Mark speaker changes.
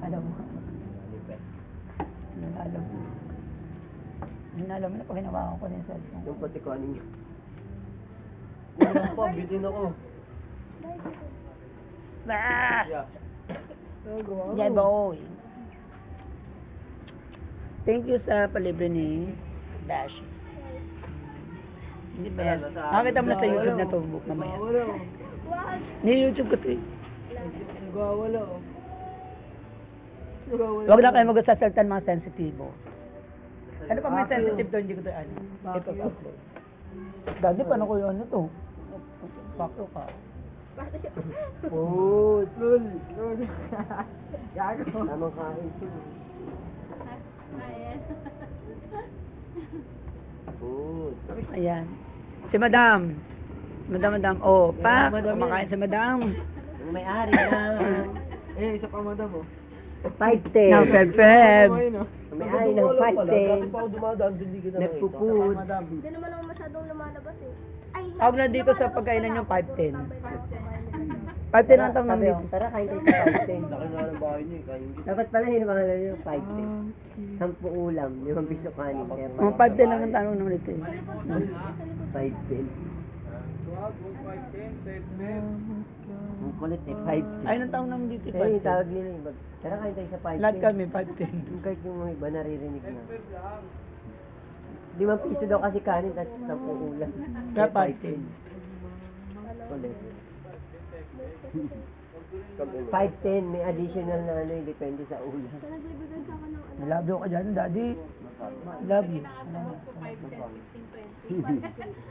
Speaker 1: Alam mo. Alam mo. Alam mo na pag hinawakan ko na yung cellphone.
Speaker 2: Yung pati kanin niya. Kulang pa, bitin ako.
Speaker 1: Ah!
Speaker 2: Yeah.
Speaker 1: Yan ba, oy? Thank you sa palibre ni Bash. Hindi ba yan? Nakakita mo na sa YouTube na to, book mamaya. Ni-YouTube ko to eh.
Speaker 2: Nagwawala oh.
Speaker 1: Huwag na kayo mag-sasaltan mga sensitibo. Ano pa may sensitive doon, hindi ko to ano. Ito pa. Dati paano ko yung ano to? Pakyo ka.
Speaker 2: Oh, lul. Gago. Tamang kain to. Oh.
Speaker 1: Ayan. Si Madam. Madam. Oh, pa.
Speaker 2: Madam yan.
Speaker 1: Kumakain si Madam.
Speaker 2: Ang may-ari na. Isa pa madam oh.
Speaker 3: 5'10".
Speaker 1: Now, Feb.
Speaker 2: Ang may-ari ng 5'10".
Speaker 3: Dati pa ako dumadaan, hindi ka na
Speaker 2: Nagpupud.
Speaker 4: Hindi naman ako masyadong lumalabas eh. Ay,
Speaker 1: Tawag na dito sa pagkainan yung 5'10". 5'10 ang tawag
Speaker 3: Sabi
Speaker 1: namin
Speaker 3: ko,
Speaker 1: dito.
Speaker 3: tara kain tayo sa 5'10".
Speaker 2: Laki nga ng bahay niyo eh, kaya hindi.
Speaker 3: Dapat pala yun ang pangalan nyo, 5'10". 10 ulam, 5 piso kanin.
Speaker 1: Mga 5'10 lang ang tanong naman dito eh.
Speaker 3: 5'10". Ang kulit eh, 5'10".
Speaker 1: Ayun ang tawag namin dito
Speaker 3: Eh, yung
Speaker 1: 5'10.
Speaker 3: tawag nila yung tara kain tayo sa 5'10".
Speaker 1: Lahat kami 5'10.
Speaker 3: Yung kahit yung mga iba naririnig na. 5 piso daw kasi kanin, tapos 10 ulam.
Speaker 1: Kaya 5'10.
Speaker 3: Kulit. 5'10", may additional na ano, depende sa ulam.
Speaker 4: siya nagbibigay sa akin ng ano.
Speaker 1: Love you ka dyan, daddy. Love you.
Speaker 4: 5, 10, 15, 20.